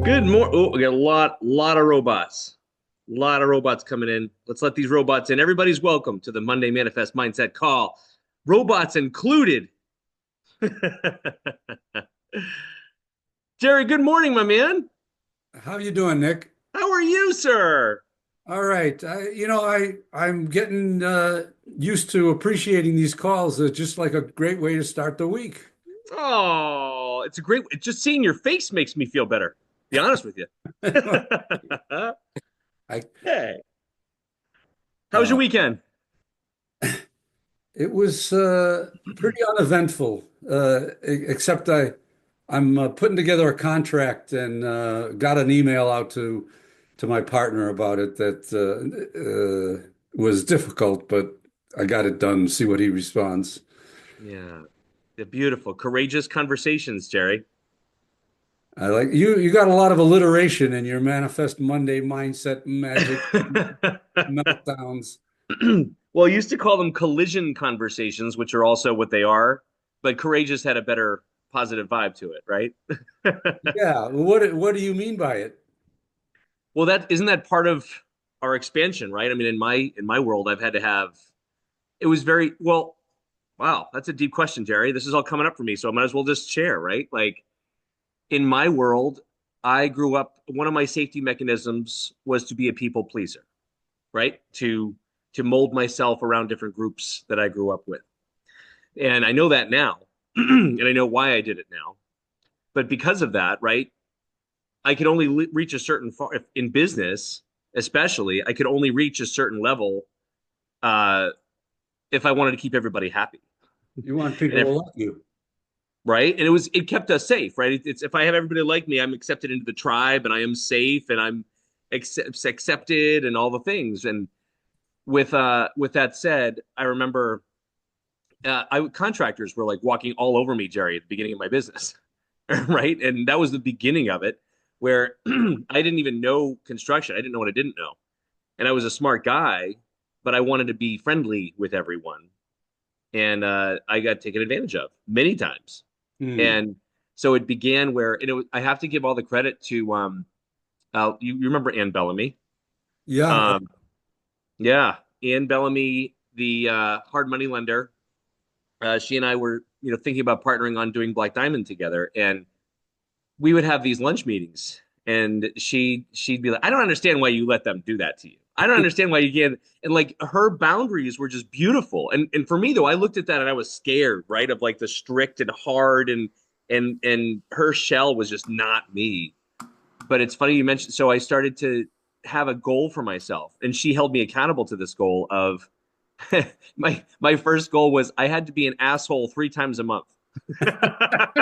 Good morning. Oh, we got a lot of robots. A lot of robots coming in. Let's let these robots in. Everybody's welcome to the Monday Manifest Mindset Call. Robots included. Jerry, good morning, my man. How you doing, Nick? How are you, sir? All right. I'm getting used to appreciating these calls. They're just like a great way to start the week. Oh, it's a great. Just seeing your face makes me feel better. Be honest with you. I Hey, how was your uh, weekend? it was pretty uneventful, except I'm putting together a contract and got an email out to my partner about it that was difficult, but I got it done. See what he responds. Yeah, the beautiful, courageous conversations, Jerry. I like you. You got a lot of alliteration in your Manifest Monday mindset magic meltdowns. Well, I used to call them collision conversations, which are also what they are, but courageous had a better positive vibe to it, right? Yeah. What do you mean by it? Well, that isn't that part of our expansion, right? I mean, in my world, I've had to have it was very well, wow, that's a deep question, Jerry. This is all coming up for me, so I might as well just share, right? Like in my world, I grew up, one of my safety mechanisms was to be a people pleaser, right? To mold myself around different groups that I grew up with. And I know that now, and I know why I did it now. But because of that, right, I could only reach a certain far in business, especially. I could only reach a certain level uh, if I wanted to keep everybody happy, You want and people to if love you. right, and it kept us safe, right? It's if I have everybody like me, I'm accepted into the tribe, and I am safe, and I'm accepted, and all the things. And with that said, I remember I contractors were like walking all over me, Jerry, at the beginning of my business, right? And that was the beginning of it, where I didn't even know construction. I didn't know what I didn't know, and I was a smart guy, but I wanted to be friendly with everyone, and I got taken advantage of many times. Hmm. And so it began where I have to give all the credit to you remember Ann Bellamy? Yeah. Um, yeah, Ann Bellamy, the hard money lender. She and I were, thinking about partnering on doing Black Diamond together, and we would have these lunch meetings, and she'd be like, "I don't understand why you let them do that to you. I don't understand why you can't." And like her boundaries were just beautiful, and for me though, I looked at that and I was scared, right, of like the strict and hard, and her shell was just not me. But it's funny you mentioned. So I started to have a goal for myself, and she held me accountable to this goal of my first goal was I had to be an asshole 3 times a month. Yeah.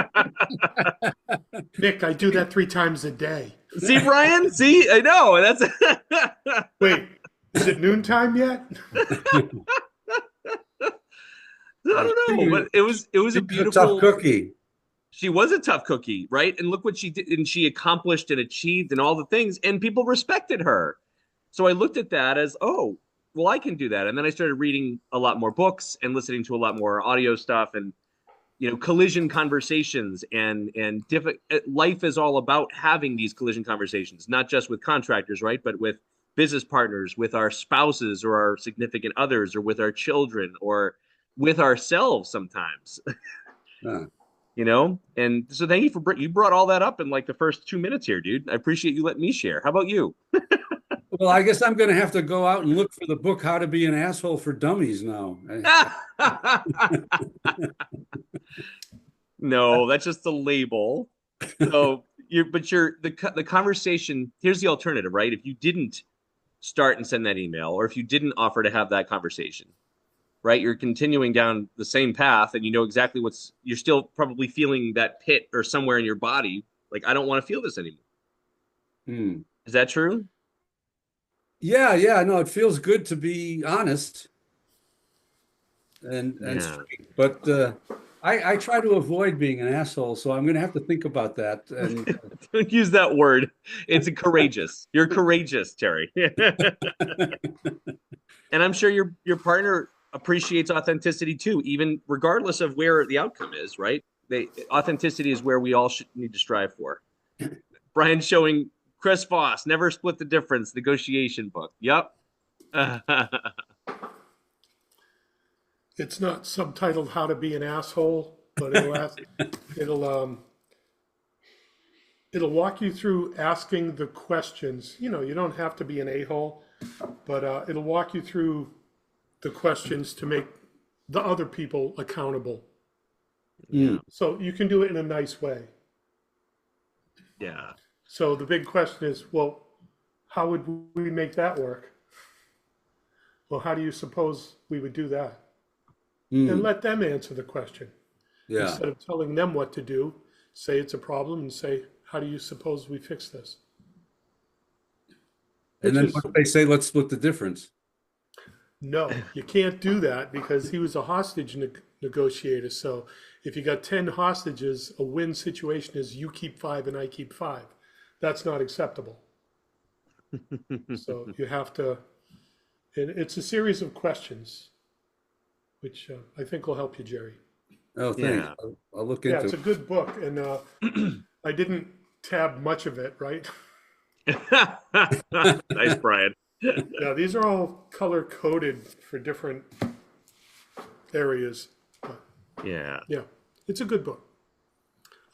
Nick, I do that 3 times a day. See, Brian? See, I know. That's Wait, is it noontime yet? I don't know, She, but it was a she's a tough beautiful. cookie. She was a tough cookie, right? And look what she did, and she accomplished and achieved and all the things, and people respected her. So I looked at that as, oh, well, I can do that. And then I started reading a lot more books and listening to a lot more audio stuff, and collision conversations, and life is all about having these collision conversations, not just with contractors, right, but with business partners, with our spouses or our significant others, or with our children, or with ourselves sometimes. Yeah. And so thank you you brought all that up in like the first 2 minutes here, dude. I appreciate you letting me share. How about you? Well, I guess I'm going to have to go out and look for the book "How to Be an Asshole for Dummies" now. No, that's just a label. So the conversation. Here's the alternative, right? If you didn't start and send that email, or if you didn't offer to have that conversation, right? You're continuing down the same path, and you know exactly you're still probably feeling that pit or somewhere in your body. Like, I don't want to feel this anymore. Hmm. Is that true? Yeah, yeah. No, it feels good to be honest and Yeah. straight, but I try to avoid being an asshole, so I'm going to have to think about that. And Don't use that word. It's courageous. You're courageous, Terry. And I'm sure your partner appreciates authenticity too, even regardless of where the outcome is, right? Authenticity is where we all should need to strive for. Brian showing Chris Voss, Never Split the Difference, negotiation book. Yep. It's not subtitled "How to Be an Asshole," but it'll it'll walk you through asking the questions. You know, you don't have to be an a-hole, but it'll walk you through the questions to make the other people accountable. Yeah. So you can do it in a nice way. Yeah. So the big question is, well, how would we make that work? Well, how do you suppose we would do that? And let them answer the question. Yeah. Instead of telling them what to do, say it's a problem and say, how do you suppose we fix this? And then what they say, let's split the difference. No, you can't do that because he was a hostage negotiator. So if you got 10 hostages, a win situation is you keep 5 and I keep 5. That's not acceptable. So you have to, and it's a series of questions, which I think will help you, Jerry. Oh, thanks. Yeah. I'll look Yeah, into it's a it. good book, and I didn't tab much of it, right? Nice, Brian. Yeah, these are all color coded for different areas. But Yeah. yeah, it's a good book.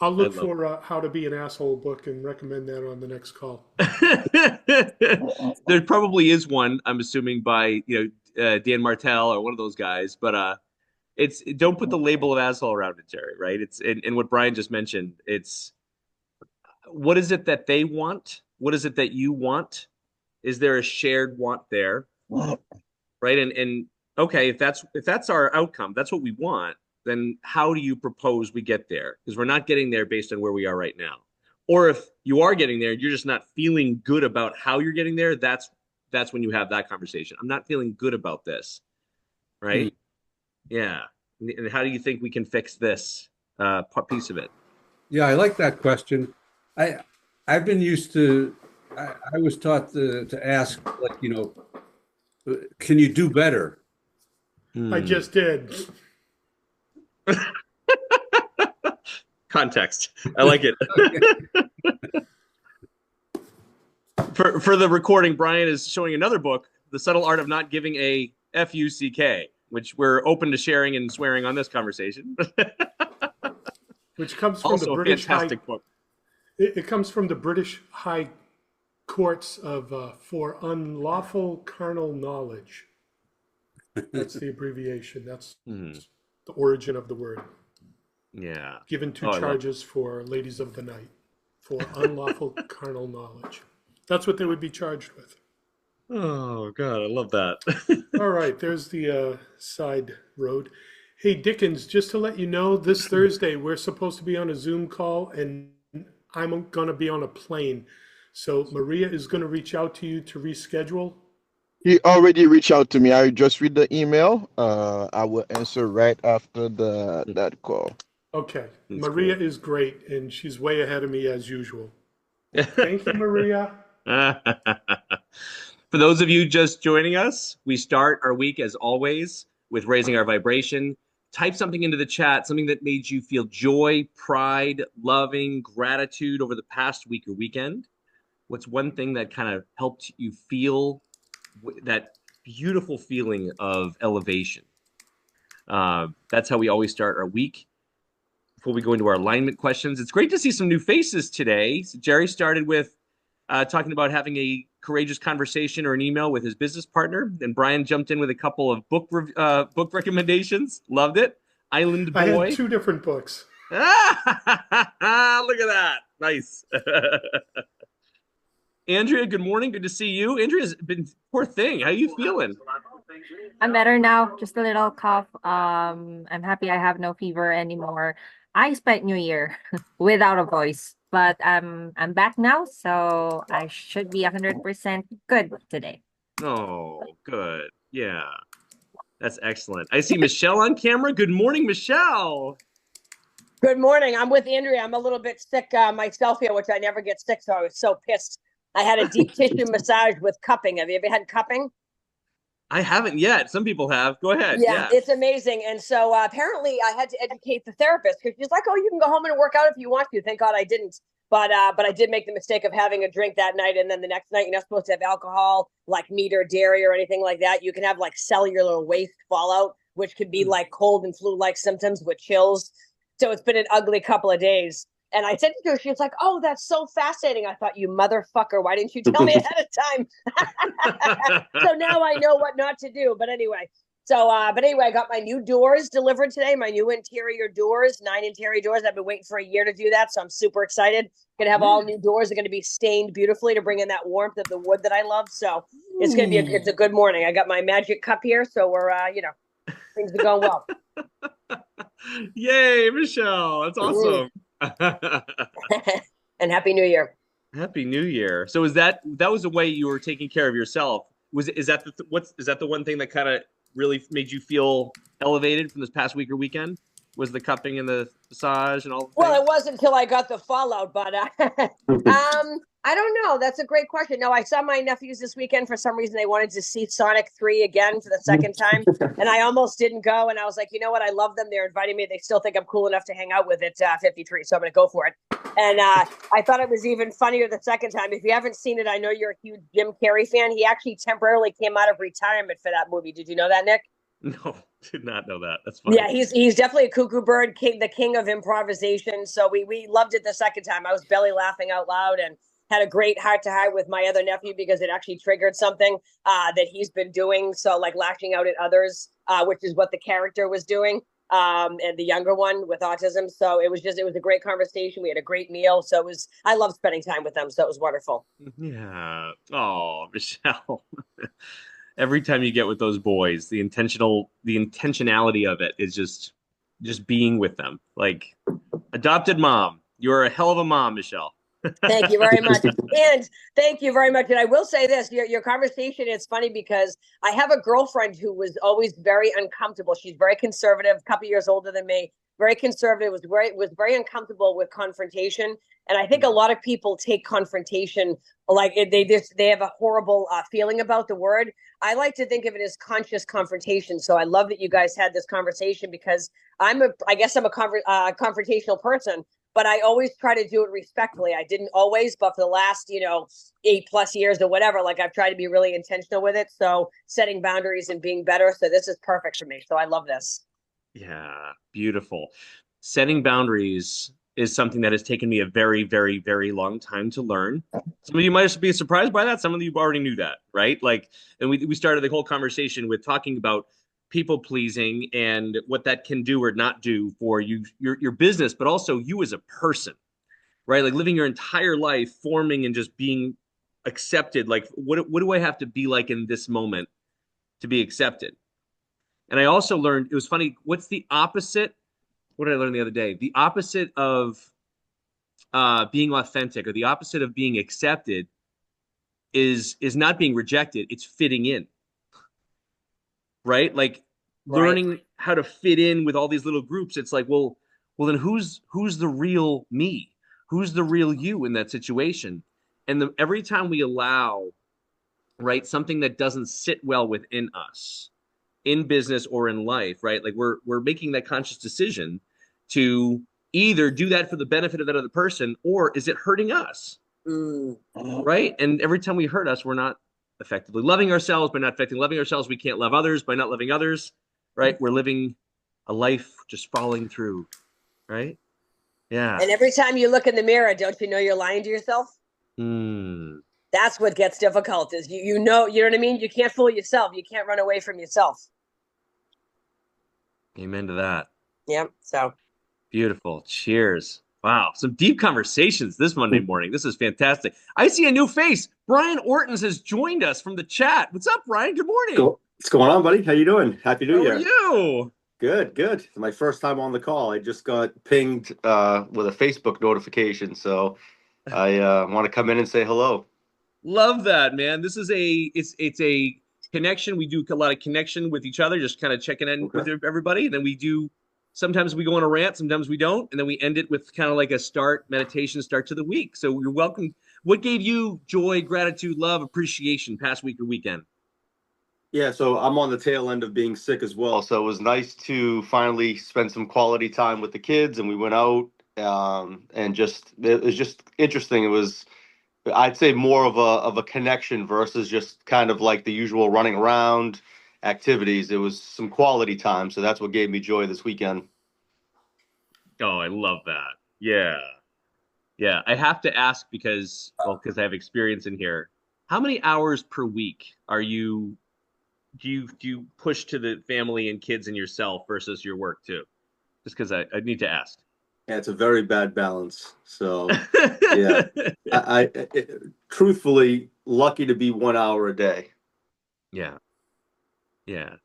I'll look for How to Be an Asshole book and recommend that on the next call. There probably is one, I'm assuming, by Dan Martell or one of those guys, but it's don't put the label of asshole around it, Jerry, right? It's and what Brian just mentioned. It's what is it that they want? What is it that you want? Is there a shared want there? Right? And okay, if that's our outcome, that's what we want, then how do you propose we get there? Because we're not getting there based on where we are right now. Or if you are getting there, you're just not feeling good about how you're getting there, that's when you have that conversation. I'm not feeling good about this. Right? Yeah. And how do you think we can fix this piece of it? Yeah, I like that question. I've been used to. I was taught to ask, like, can you do better? I just did. Context. I like it. For the recording, Brian is showing another book, The Subtle Art of Not Giving a Fuck, which we're open to sharing and swearing on this conversation. Which comes from Also the a British fantastic book. It comes from the British High Courts of for unlawful carnal knowledge. That's the abbreviation. That's the origin of the word. Yeah. Given two charges for ladies of the night for unlawful carnal knowledge. That's what they would be charged with. Oh, God, I love that. All right, there's the side road. Hey, Dickens, just to let you know, this Thursday we're supposed to be on a Zoom call and I'm going to be on a plane. So Maria is going to reach out to you to reschedule. He already reached out to me. I just read the email. I will answer right after that call. Okay. That's Maria cool. is great, and she's way ahead of me as usual. Thank you, Maria. For those of you just joining us, we start our week as always with raising our vibration. Type something into the chat, something that made you feel joy, pride, loving, gratitude over the past week or weekend. What's one thing that kind of helped you feel that beautiful feeling of elevation? That's how we always start our week. Before we go into our alignment questions, it's great to see some new faces today. So Jerry started with talking about having a courageous conversation or an email with his business partner. And Brian jumped in with a couple of book recommendations. Loved it. Island Boy. I had 2 different books. Look at that. Nice. Andrea, good morning. Good to see you. Andrea's been, poor thing. How you feeling? I'm better now. Just a little cough. I'm happy I have no fever anymore. I spent New Year without a voice, but I'm back now, so I should be 100% good today. Oh, good. Yeah. That's excellent. I see Michelle on camera. Good morning, Michelle. Good morning. I'm with Andrea. I'm a little bit sick myself here, which I never get sick, so I was so pissed. I had a deep tissue massage with cupping. Have you ever had cupping? I haven't yet. Some people have. Go ahead. Yeah, it's amazing. And so apparently I had to educate the therapist because she's like, oh, you can go home and work out if you want to. Thank God I didn't. But I did make the mistake of having a drink that night, and then the next night you're not supposed to have alcohol, like meat or dairy or anything like that. You can have like cellular waste fallout, which could be like cold and flu-like symptoms with chills. So it's been an ugly couple of days. And I said to her, she was like, "Oh, that's so fascinating." I thought, you motherfucker, why didn't you tell me ahead of time? So now I know what not to do. But anyway, I got my new doors delivered today, my new interior doors, 9 interior doors. I've been waiting for a year to do that, so I'm super excited. Gonna have all new doors. They're gonna be stained beautifully to bring in that warmth of the wood that I love. So it's gonna be it's a good morning. I got my magic cup here, so we're things are going well. Yay, Michelle. That's awesome. And Happy New Year. Happy New Year. So that was the way you were taking care of yourself? Is that the one thing that kind of really made you feel elevated from this past week or weekend? Was the cupping and the massage and all the Well, things? it wasn't until I got the fallout, but I don't know. That's a great question. No, I saw my nephews this weekend. For some reason, they wanted to see Sonic 3 again for the second time. And I almost didn't go. And I was like, you know what? I love them. They're inviting me. They still think I'm cool enough to hang out with at 53. So I'm going to go for it. And I thought it was even funnier the second time. If you haven't seen it, I know you're a huge Jim Carrey fan. He actually temporarily came out of retirement for that movie. Did you know that, Nick? No, did not know that. That's funny. Yeah, he's definitely a cuckoo bird, the king of improvisation. So we loved it the second time. I was belly laughing out loud and had a great heart to heart with my other nephew because it actually triggered something that he's been doing. So like lashing out at others, which is what the character was doing. And the younger one with autism. So it was a great conversation. We had a great meal. So I love spending time with them. So it was wonderful. Yeah. Oh, Michelle. Every time you get with those boys, the intentionality of it is just being with them. Like adopted mom. You're a hell of a mom, Michelle. Thank you very much. And thank you very much. And I will say this, your conversation, it's funny because I have a girlfriend who was always very uncomfortable. She's very conservative, a couple years older than me, very conservative, was very uncomfortable with confrontation. And I think a lot of people take confrontation like they have a horrible feeling about the word. I like to think of it as conscious confrontation. So I love that you guys had this conversation because I guess I'm a confrontational person, but I always try to do it respectfully. I didn't always, but for the last, 8+ years or whatever, like I've tried to be really intentional with it. So setting boundaries and being better. So this is perfect for me. So I love this. Yeah, beautiful. Setting boundaries is something that has taken me a very, very, very long time to learn. Some of you might be surprised by that. Some of you already knew that, right? Like, and we started the whole conversation with talking about people pleasing and what that can do or not do for you, your business, but also you as a person, right? Like living your entire life forming and just being accepted. Like, what do I have to be like in this moment to be accepted? And I also learned, it was funny, what's the opposite? What did I learn the other day? The opposite of being authentic or the opposite of being accepted is not being rejected. It's fitting in, right? Like learning how to fit in with all these little groups. It's like, well, then who's the real me? Who's the real you in that situation? And every time we allow, right, something that doesn't sit well within us in business or in life, right? Like we're making that conscious decision to either do that for the benefit of that other person, or is it hurting us? Right? And every time we hurt us, we're not effectively loving ourselves. By not effectively loving ourselves, we can't love others. By not loving others, right? We're living a life just falling through, right? Yeah. And every time you look in the mirror, don't you know you're lying to yourself? That's what gets difficult is you know what I mean? You can't fool yourself. You can't run away from yourself. Amen to that. Yep. So beautiful. Cheers. Wow. Some deep conversations this Monday morning. This is fantastic. I see a new face. Brian Ortons has joined us from the chat. What's up, Brian? Good morning. Cool. What's going on, buddy? How you doing? Happy New Year. How are you? Good, good. It's my first time on the call. I just got pinged with a Facebook notification, so I want to come in and say hello. Love that, man. This is it's a connection. We do a lot of connection with each other, just kind of checking in with everybody. And then sometimes we go on a rant, sometimes we don't. And then we end it with kind of like a meditation start to the week. So you're welcome. What gave you joy, gratitude, love, appreciation past week or weekend? Yeah, so I'm on the tail end of being sick as well. So it was nice to finally spend some quality time with the kids. And we went out and just it was just interesting. It was, I'd say, more of a connection versus just kind of like the usual running around activities. It was some quality time, so that's what gave me joy this weekend. Oh, I love that. Yeah. Yeah. I have to ask because, well, because I have experience in here. How many hours per week are you do you push to the family and kids and yourself versus your work too? Just because I need to ask. Yeah, it's a very bad balance. So yeah, truthfully lucky to be 1 hour a day. Yeah. Yeah.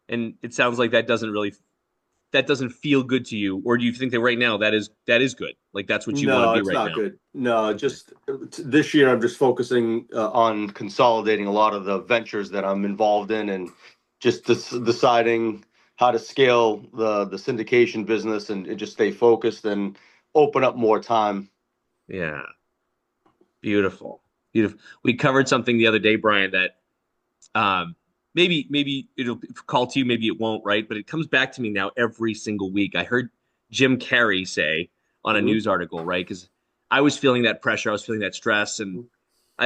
And it sounds like that doesn't feel good to you, or do you think that right now that is good? Like that's what you want to No, be it's right not now? good. No, Okay. just this year I'm just focusing on consolidating a lot of the ventures that I'm involved in, and just deciding how to scale the syndication business, and just stay focused and open up more time. Yeah. Beautiful. Beautiful. We covered something the other day, Brian, that maybe it'll call to you, maybe it won't, right? But it comes back to me now every single week. I heard Jim Carrey say on a Hmm. news article, right? Because I was feeling that pressure, I was feeling that stress, and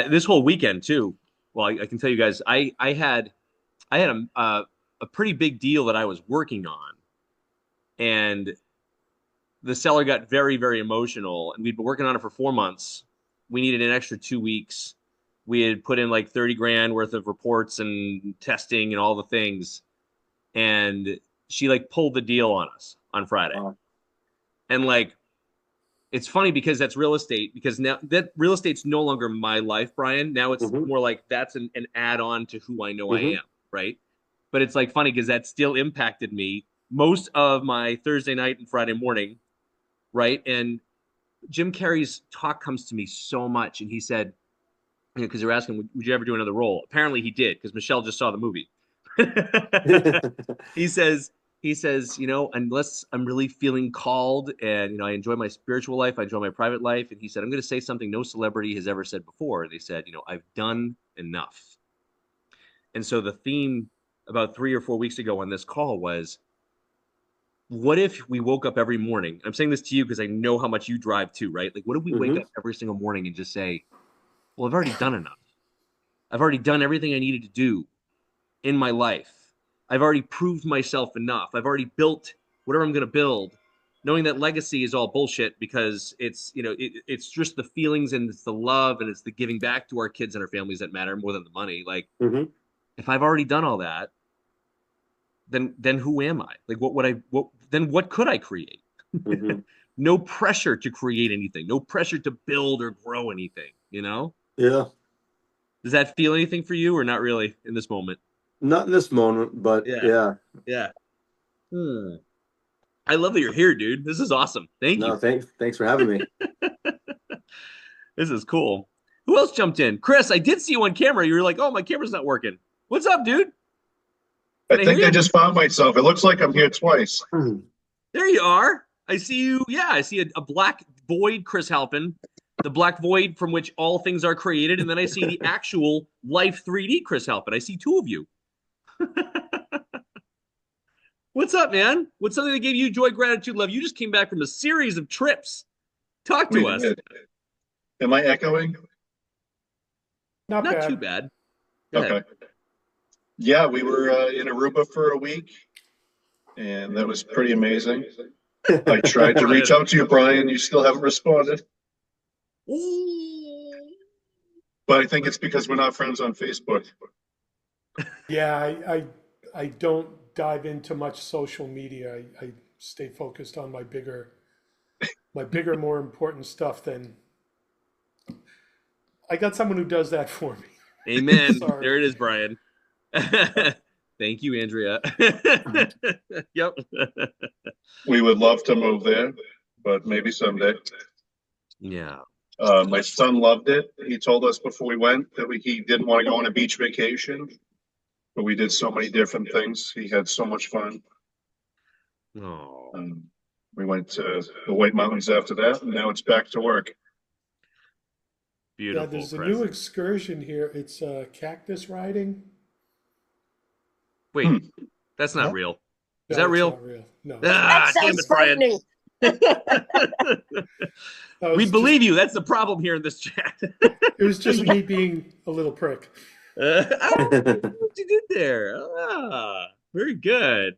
this whole weekend too. Well, I can tell you guys, I had a pretty big deal that I was working on, and the seller got very, very emotional, and we'd been working on it for 4 months. We needed an extra 2 weeks. We had put in like 30 grand worth of reports and testing and all the things. And she like pulled the deal on us on Friday. Uh, And like, it's funny because that's real estate, because now that real estate's no longer my life, Brian. Now it's hmm more like that's an add-on to who I know I hmm am, right? But it's like funny because that still impacted me most of my Thursday night and Friday morning, right? And Jim Carrey's talk comes to me so much, and he said, because they were asking, would you ever do another role? Apparently, he did because Michelle just saw the movie. he says, unless I'm really feeling called, and I enjoy my spiritual life, I enjoy my private life, and he said, I'm going to say something no celebrity has ever said before. They said, I've done enough. And so the theme about 3 or 4 weeks ago on this call was, what if we woke up every morning? I'm saying this to you because I know how much you drive too, right? Like, what if we wake hmm up every single morning and just say, well, I've already done enough. I've already done everything I needed to do in my life. I've already proved myself enough. I've already built whatever I'm going to build, knowing that legacy is all bullshit because it's just the feelings and it's the love and it's the giving back to our kids and our families that matter more than the money. Like, hmm if I've already done all that, then who am I? Like, what could I create? hmm No pressure to create anything, no pressure to build or grow anything. Yeah, Does that feel anything for you or not really in this moment? not in this moment, but Yeah. yeah. Yeah. Hmm. I love that you're here, dude. This is awesome. Thank No, you. thanks for having me. This is cool. Who else jumped in? Chris, I did see you on camera. You were like, oh, my camera's not working. What's up, dude? I Can I hear think I you? just found myself. It looks like I'm here twice. There you are. I see you. Yeah, I see a black void, Chris Halpin, the black void from which all things are created. And then I see the actual life 3D Chris Halpin. I see two of you. What's up, man? What's something that gave you joy, gratitude, love? You just came back from a series of trips. Talk We to us. did. Am I echoing? Not Not too bad. bad. Go ahead. Okay. Yeah, we were in Aruba for a week, and that was pretty amazing. I tried to reach Brian. out to you, Brian. You still haven't responded, Ooh. but I think it's because we're not friends on Facebook. Yeah, I don't dive into much social media. I stay focused on my bigger, more important stuff than I got someone who does that for me. Amen. Sorry. There it is, Brian. Thank you, Andrea. Yep. We would love to move there, but maybe someday. Yeah. My son loved it. He told us before we went that he didn't want to go on a beach vacation, but we did so many different things. He had so much fun. Oh, Um, we went to the White Mountains after that, and now it's back to work. Yeah, beautiful, there's a new Chris. excursion here. It's cactus riding. Wait, Hmm. that's not Huh? real. Is No, that it's real? not real. No, it's not. That Ah, damn sounds it, Brian. frightening. I We was just, believe you. That's the problem here in this chat. it was just me being a little prick. What you did there? Very good.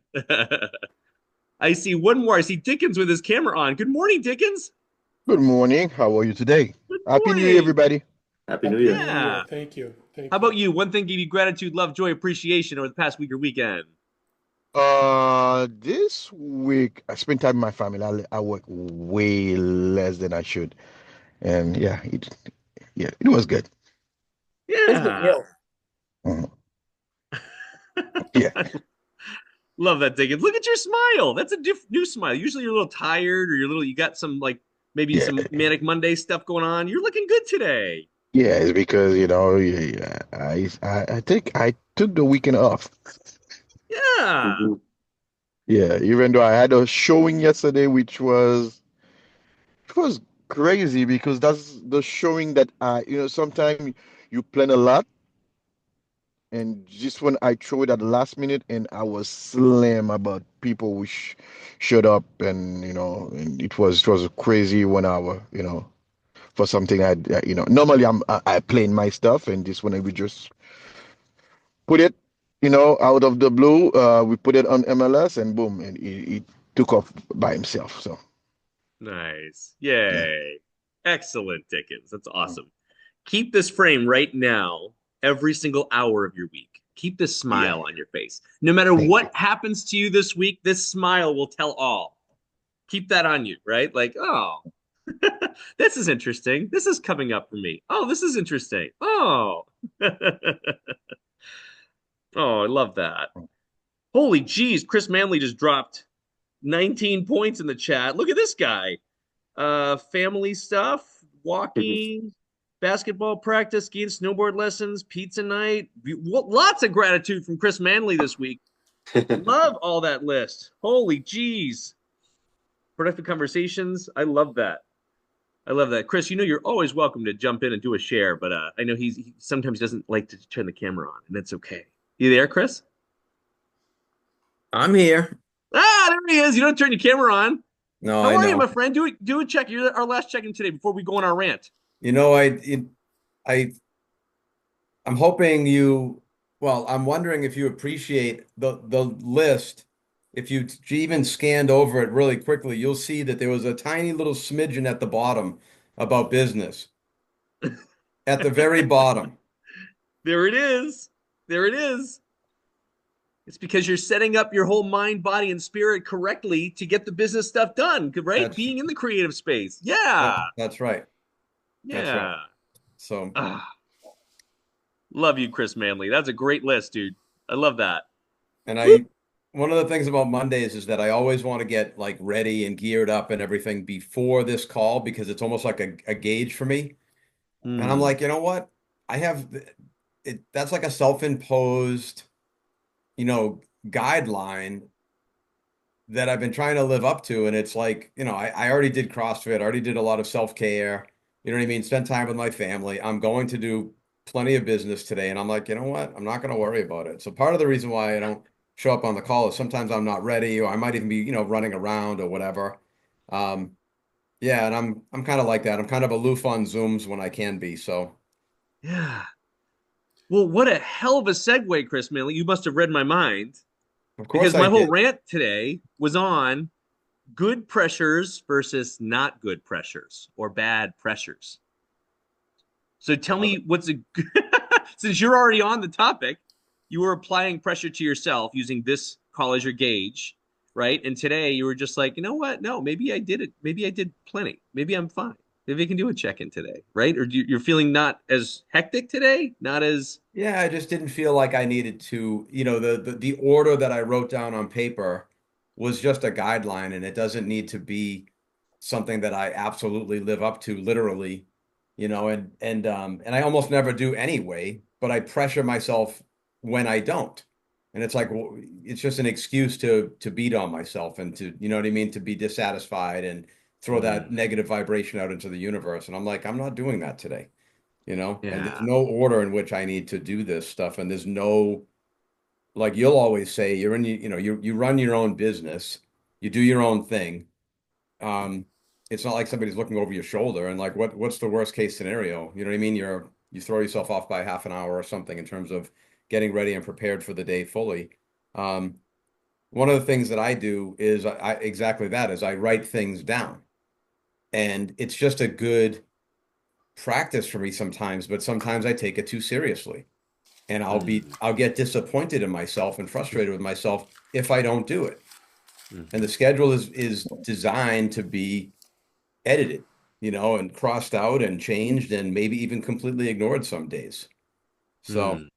I see one more. I see Dickens with his camera on. Good morning, Dickens. Good morning. How are you today? Good Happy New Year, morning. everybody. Happy New Happy Year. New Year. Yeah. Thank you. How Thank you. about you? One thing gave you gratitude, love, joy, appreciation over the past week or weekend. This week I spent time with my family. I work way less than I should, and it was good. Good for Yeah. you. Mhm. Yeah, Love that, Dickens. Look at your smile. That's a new smile. Usually you're a little tired or you got some like maybe yeah, some manic Monday stuff going on. You're looking good today. yeah. It's because yeah, I think I took the weekend off. Yeah. Mhm. Yeah, even though I had a showing yesterday, which was crazy because that's the showing that sometimes you plan a lot, and just when I threw it at the last minute, and I was slam about people which showed up, and and it was a crazy 1 hour, for something normally I plan my stuff, and this one we just put it, out of the blue. We put it on MLS, and boom, and it took off by himself. So Nice. yeah. Yay. Excellent, Dickens. That's awesome. Keep this frame right now every single hour of your week. Keep this Yeah. smile on your face. No matter Thank you. what happens to you this week, this smile will tell all. Keep that on you, right? Like, oh, this is interesting. This is coming up for me. Oh, this is interesting. Oh. Oh, I love that. Holy geez, Chris Manley just dropped 19 points in the chat. Look at this guy. Family stuff, walking, basketball practice, skiing, snowboard lessons, pizza night. Lots of gratitude from Chris Manley this week. Love all that list. Holy geez. Productive conversations. I love that. I love that. Chris, you're always welcome to jump in and do a share, but I know he sometimes doesn't like to turn the camera on, and that's okay. You there, Chris? I'm here. Ah, there he is. You don't turn your camera on. No, How I are you, know. my friend? Do a check. You're our last check-in today before we go on our rant. You know, I, I'm hoping well, I'm wondering if you appreciate the list. If you even scanned over it really quickly, you'll see that there was a tiny little smidgen at the bottom about business. At the very bottom. There it is. There it is. It's because you're setting up your whole mind, body, and spirit correctly to get the business stuff done, right? That's Being in the creative space. Yeah. that's right. That's right. Yeah. So, Ah, love you, Chris Manley. That's a great list, dude. I love that. and Woo. one of the things about Mondays is that I always want to get like ready and geared up and everything before this call because it's almost like a gauge for me. And I'm Hmm. like, you know what? I have that's like a self-imposed, guideline that I've been trying to live up to. And it's like, I already did CrossFit, I already did a lot of self-care, you know what I mean? Spend time with my family. I'm going to do plenty of business today. And I'm like, you know what? I'm not going to worry about it. So part of the reason why I don't show up on the call is sometimes I'm not ready, or I might even be, running around or whatever. Um, yeah, and I'm kind of like that. I'm kind of aloof on Zooms when I can be. So Yeah. Well, what a hell of a segue, Chris Manley. You must have read my mind of course because I my whole did. rant today was on good pressures versus not good pressures or bad pressures. So tell me what's a since you're already on the topic, you were applying pressure to yourself using this call as your gauge, right? And today you were just like, you know what? No, maybe I did it. Maybe I did plenty. Maybe I'm fine. Maybe I can do a check-in today, right? Or you're feeling not as hectic today, not as Yeah, I just didn't feel like I needed to, the order that I wrote down on paper was just a guideline, and it doesn't need to be something that I absolutely live up to literally, and I almost never do anyway, but I pressure myself when I don't. And it's like it's just an excuse to beat on myself and to, you know what I mean, to be dissatisfied and throw that mm, negative vibration out into the universe. And I'm like, I'm not doing that today. And there's yeah. no order in which I need to do this stuff. And there's no, like you'll always say, you're in, you run your own business, you do your own thing. it's not like somebody's looking over your shoulder and like what's the worst case scenario? You know what I mean? You throw yourself off by half an hour or something in terms of getting ready and prepared for the day fully. Um, one of the things that I do is I exactly that is I write things down. And it's just a good practice for me sometimes, but sometimes I take it too seriously. And I'll get disappointed in myself and frustrated with myself if I don't do it. And the schedule is designed to be edited, and crossed out and changed and maybe even completely ignored some days. So Mm.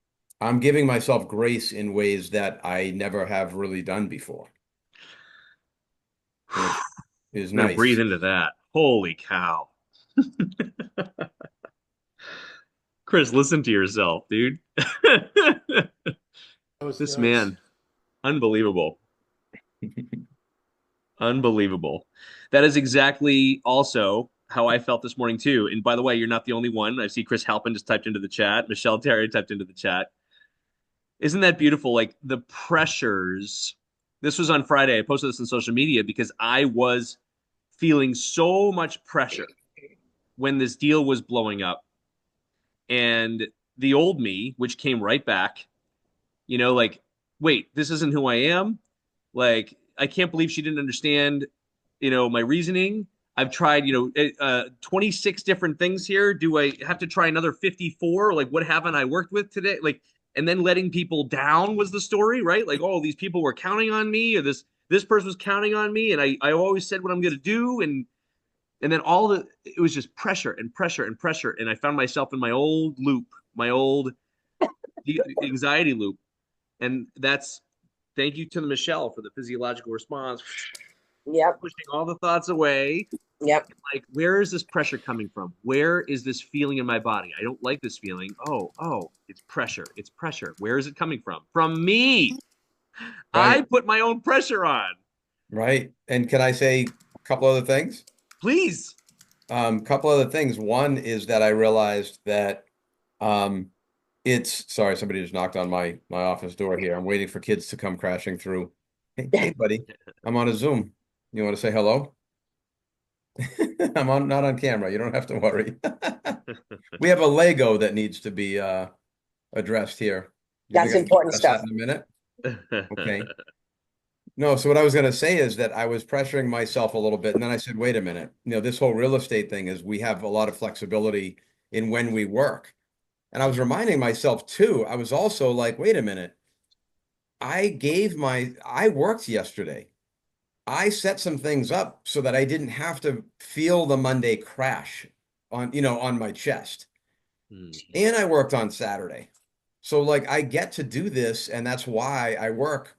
I'm giving myself grace in ways that I never have really done before, which is Now breathe nice. into that. Holy cow. Chris, listen to yourself, dude. That was This nice. man, unbelievable. Unbelievable. That is exactly also how I felt this morning too. And by the way, you're not the only one. I see Chris Halpin just typed into the chat. Michelle Terry typed into the chat. Isn't that beautiful? Like the pressures. This was on Friday. I posted this on social media because I was feeling so much pressure when this deal was blowing up. And the old me, which came right back, like, wait, this isn't who I am. Like, I can't believe she didn't understand, my reasoning. I've tried, 26 different things here. Do I have to try another 54? Like, what haven't I worked with today? Like, and then letting people down was the story, right? Like, oh, these people were counting on me, or this person was counting on me, and I always said what I'm going to do, and then it was just pressure and pressure and pressure, and I found myself in my old loop, my old anxiety loop, and that's thank you to Michelle for the physiological response, Yep. pushing all the thoughts away. Yep. Like, where is this pressure coming from? Where is this feeling in my body? I don't like this feeling. Oh, it's pressure. It's pressure. Where is it coming from? From me. I Right, put my own pressure on. right. And can I say a couple other things? Please. Couple other things. One is that I realized that um, sorry, somebody just knocked on my office door here. I'm waiting for kids to come crashing through. Hey, buddy, I'm on a Zoom. You want to say hello? Not on camera. You don't have to worry. We have a Lego that needs to be addressed here. You think That's I can important address that stuff. in a minute? Okay. No, so what I was going to say is that I was pressuring myself a little bit, and then I said, wait a minute. This whole real estate thing is we have a lot of flexibility in when we work. And I was reminding myself too, I was also like, wait a minute. I worked yesterday. I set some things up so that I didn't have to feel the Monday crash on my chest. And I worked on Saturday. So like I get to do this, and that's why I work.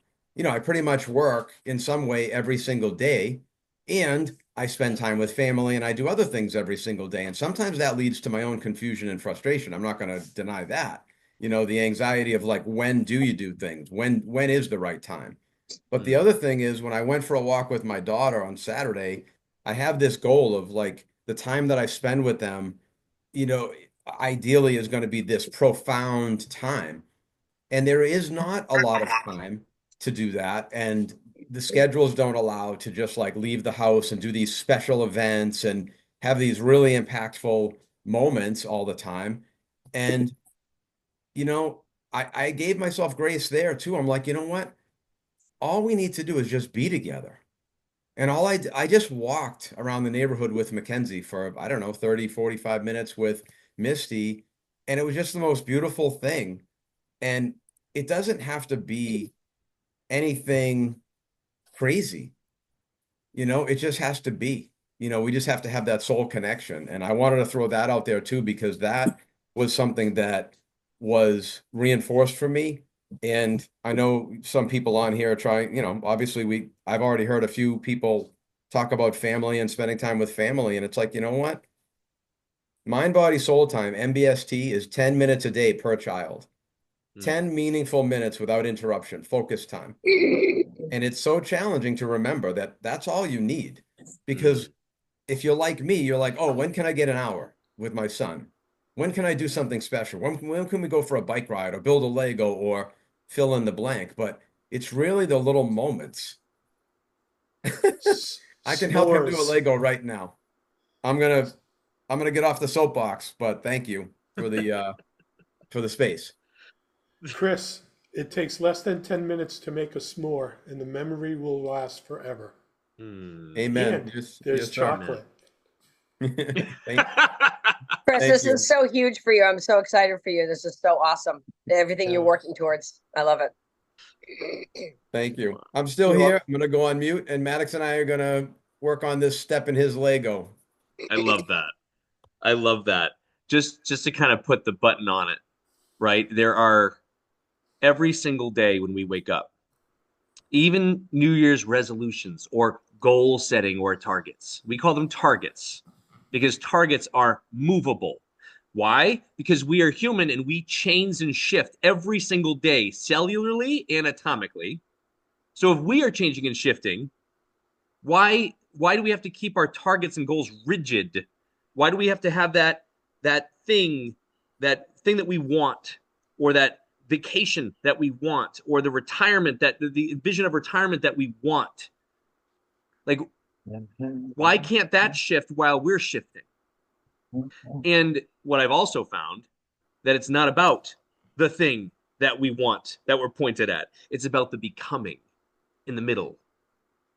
I pretty much work in some way every single day. And I spend time with family and I do other things every single day. And sometimes that leads to my own confusion and frustration. I'm not going to deny that. The anxiety of like, when do you do things? When is the right time? But the other thing is when I went for a walk with my daughter on Saturday, I have this goal of like the time that I spend with them, you know, ideally is going to be this profound time. And there is not a lot of time to do that. And the schedules don't allow to just like leave the house and do these special events and have these really impactful moments all the time. And, you know, I gave myself grace there too. I'm like, you know what? All we need to do is just be together. And I just walked around the neighborhood with Mackenzie for, I don't know, 30, 45 minutes with Misty. And it was just the most beautiful thing. And it doesn't have to be anything crazy. It just has to be. We just have to have that soul connection. And I wanted to throw that out there too, because that was something that was reinforced for me. And I know some people on here are trying, obviously I've already heard a few people talk about family and spending time with family. And it's like, you know what? Mind, body, soul time, MBST is 10 minutes a day per child. 10 meaningful minutes without interruption, focus time. And it's so challenging to remember that that's all you need. Because if you're like me, you're like, oh, when can I get an hour with my son? When can I do something special? When can we go for a bike ride or build a Lego or fill in the blank? But it's really the little moments. I can help him do a S'mores. Lego right now. I'm gonna get off the soapbox, but thank you for the space. Chris, it takes less than 10 minutes to make a s'more, and the memory will last forever. Amen. And Yes, there's yes, sir. chocolate. Thank, Chris, thank this you. is so huge for you. I'm so excited for you. This is so awesome. Everything you're Yeah. working towards. I love it. Thank you. I'm still You're here. welcome. I'm gonna go on mute, and Maddox and I are gonna work on this step in his Lego. I love that. I love that. Just to kind of put the button on it, right? There are every single day when we wake up, even New Year's resolutions or goal setting or targets. We call them targets because targets are movable. Why? Because we are human and we change and shift every single day, cellularly and atomically. So if we are changing and shifting, why do we have to keep our targets and goals rigid? Why do we have to have that thing that we want, or that vacation that we want, or the retirement, that the vision of retirement that we want? Like, why can't that shift while we're shifting? And what I've also found, that it's not about the thing that we want, that we're pointed at. It's about the becoming in the middle,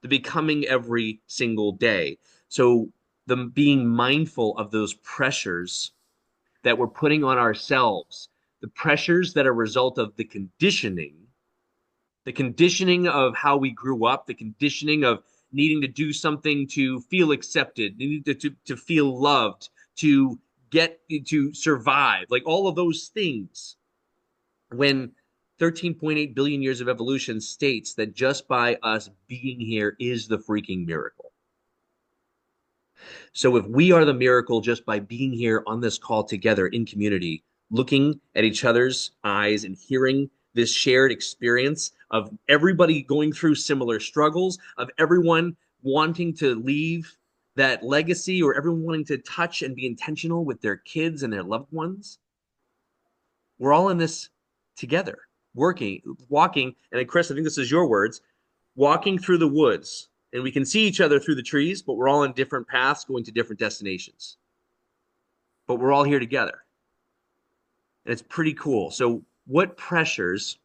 the becoming every single day. So the being mindful of those pressures that we're putting on ourselves, the pressures that are a result of the conditioning of how we grew up, the conditioning of needing to do something to feel accepted, needing to feel loved, to get to survive, like all of those things. When 13.8 billion years of evolution states that just by us being here is the freaking miracle. So if we are the miracle just by being here on this call together in community, looking at each other's eyes and hearing this shared experience of everybody going through similar struggles, of everyone wanting to leave that legacy, or everyone wanting to touch and be intentional with their kids and their loved ones, we're all in this together, working, walking. And Chris, I think this is your words, walking through the woods. And we can see each other through the trees, but we're all on different paths going to different destinations. But we're all here together. And it's pretty cool. So, what pressures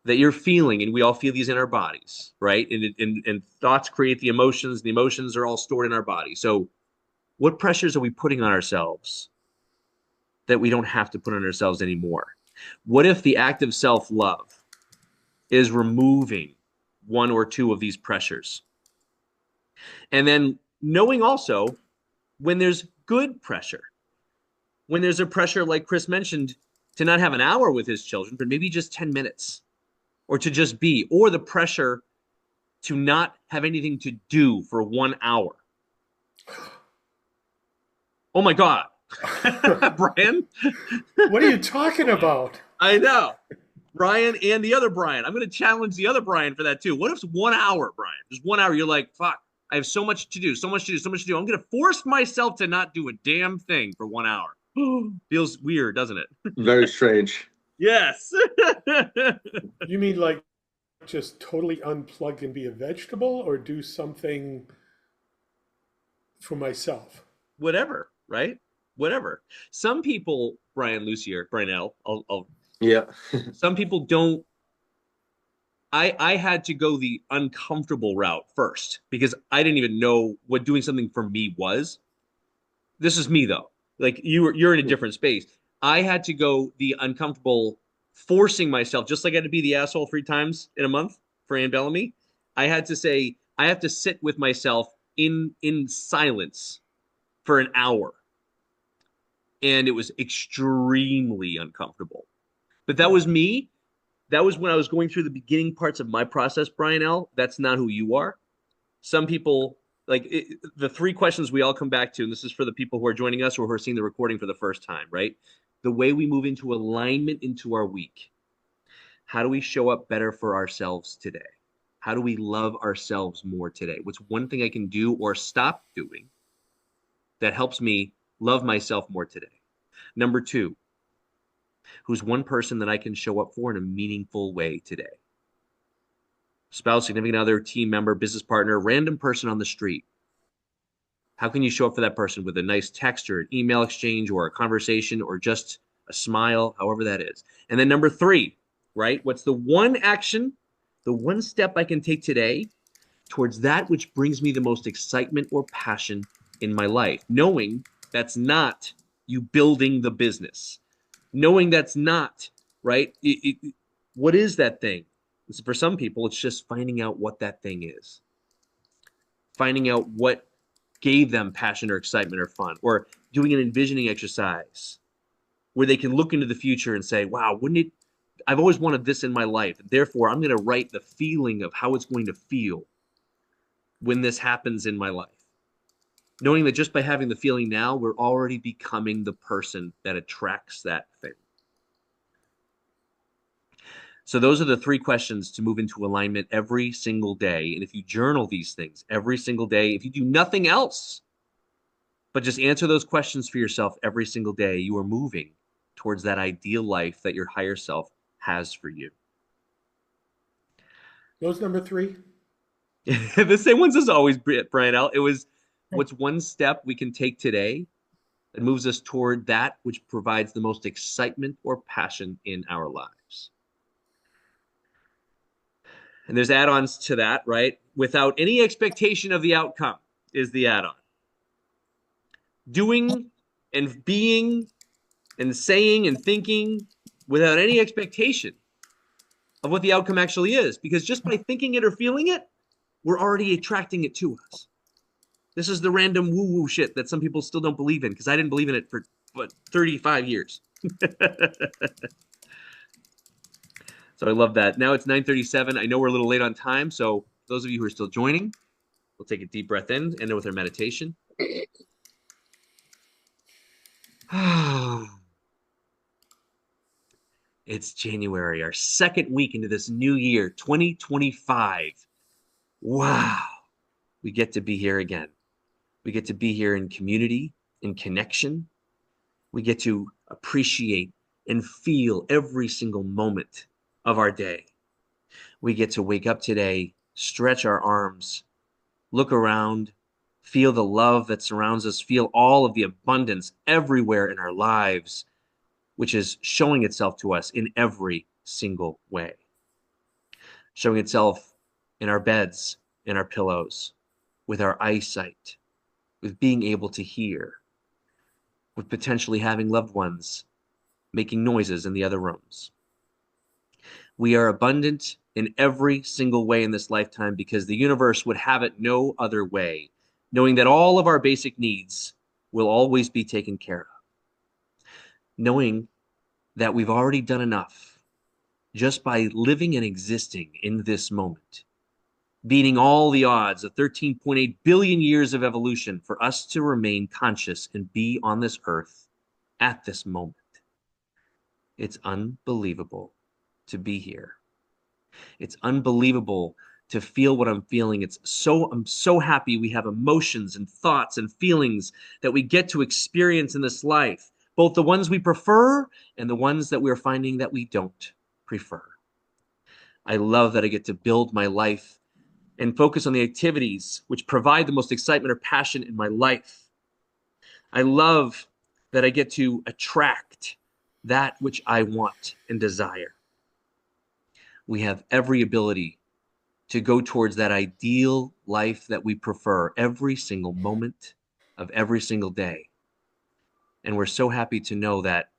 that you're feeling, and we all feel these in our bodies, right? And thoughts create the emotions are all stored in our body. So, what pressures are we putting on ourselves that we don't have to put on ourselves anymore? What if the act of self love is removing one or two of these pressures? And then knowing also when there's good pressure, when there's a pressure, like Chris mentioned, to not have an hour with his children, but maybe just 10 minutes, or to just be, or the pressure to not have anything to do for 1 hour. Oh my God. Brian? What are you talking about? I know. Brian and the other Brian. I'm going to challenge the other Brian for that too. What if it's 1 hour, Brian? Just 1 hour. You're like, fuck, I have so much to do, so much to do, so much to do. I'm going to force myself to not do a damn thing for 1 hour. Feels weird, doesn't it? Very strange. Yes. You mean like just totally unplug and be a vegetable, or do something for myself? Whatever, right? Whatever. Some people, Brian Lucier, Brian L, I'll Yeah. some people don't. I had to go the uncomfortable route first because I didn't even know what doing something for me was. This is me though. Like you're in a different space. I had to go the uncomfortable, forcing myself, just like I had to be the asshole 3 times in a month for Ann Bellamy. I had to say, I have to sit with myself in silence for an hour. And it was extremely uncomfortable. But that was me. That was when I was going through the beginning parts of my process, Brian L. That's not who you are. Some people, the 3 questions we all come back to, and this is for the people who are joining us or who are seeing the recording for the first time, right? The way we move into alignment into our week. How do we show up better for ourselves today? How do we love ourselves more today? What's one thing I can do or stop doing that helps me love myself more today? Number 2, who's one person that I can show up for in a meaningful way today? Spouse, significant other, team member, business partner, random person on the street. How can you show up for that person with a nice text or an email exchange or a conversation or just a smile, however that is? And then number 3, right? What's the one action, the one step I can take today towards that which brings me the most excitement or passion in my life? Knowing that's not you building the business, knowing that's not, right? What is that thing? For some people, it's just finding out what that thing is, finding out what gave them passion or excitement or fun, or doing an envisioning exercise where they can look into the future and say, wow, wouldn't it, I've always wanted this in my life. Therefore, I'm going to write the feeling of how it's going to feel when this happens in my life. Knowing that just by having the feeling now, we're already becoming the person that attracts that thing. So those are the 3 questions to move into alignment every single day. And if you journal these things every single day, if you do nothing else, but just answer those questions for yourself every single day, you are moving towards that ideal life that your higher self has for you. Those number 3? The same ones as always, Brian L. It was, what's one step we can take today that moves us toward that which provides the most excitement or passion in our lives? And there's add-ons to that, right? Without any expectation of the outcome is the add-on. Doing and being and saying and thinking without any expectation of what the outcome actually is. Because just by thinking it or feeling it, we're already attracting it to us. This is the random woo-woo shit that some people still don't believe in, because I didn't believe in it for, 35 years. So I love that. Now it's 9:37. I know we're a little late on time, so those of you who are still joining, we'll take a deep breath in, end it with our meditation. It's January, our second week into this new year, 2025. Wow. We get to be here again. We get to be here in community, in connection. We get to appreciate and feel every single moment of our day. We get to wake up today, stretch our arms, look around, feel the love that surrounds us, feel all of the abundance everywhere in our lives, which is showing itself to us in every single way. Showing itself in our beds, in our pillows, with our eyesight, with being able to hear, with potentially having loved ones making noises in the other rooms. We are abundant in every single way in this lifetime because the universe would have it no other way, knowing that all of our basic needs will always be taken care of. Knowing that we've already done enough just by living and existing in this moment, beating all the odds of 13.8 billion years of evolution for us to remain conscious and be on this earth at this moment. It's unbelievable to be here. It's unbelievable to feel what I'm feeling. I'm so happy we have emotions and thoughts and feelings that we get to experience in this life, both the ones we prefer and the ones that we're finding that we don't prefer. I love that I get to build my life and focus on the activities which provide the most excitement or passion in my life. I love that I get to attract that which I want and desire. We have every ability to go towards that ideal life that we prefer every single moment of every single day. And we're so happy to know that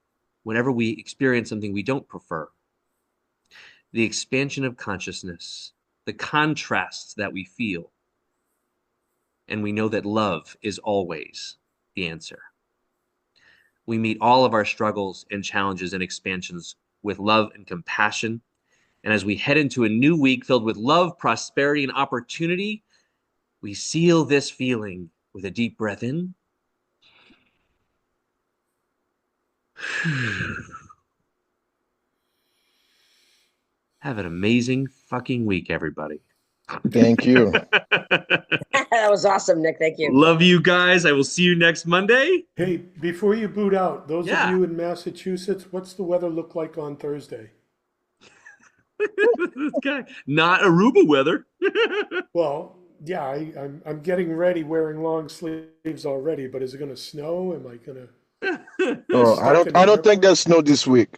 whenever we experience something we don't prefer, the expansion of consciousness, the contrasts that we feel, and we know that love is always the answer. We meet all of our struggles and challenges and expansions with love and compassion. And as we head into a new week filled with love, prosperity, and opportunity, we seal this feeling with a deep breath in. Have an amazing fucking week, everybody. Thank you. That was awesome, Nick. Thank you. Love you guys. I will see you next Monday. Hey, before you boot out, those Yeah. of you in Massachusetts, what's the weather look like on Thursday? This guy, not Aruba weather. Well, yeah, I'm getting ready wearing long sleeves already, but is it going to snow? Am I going to be Oh, stuck in I an don't think airport? there's snow this week.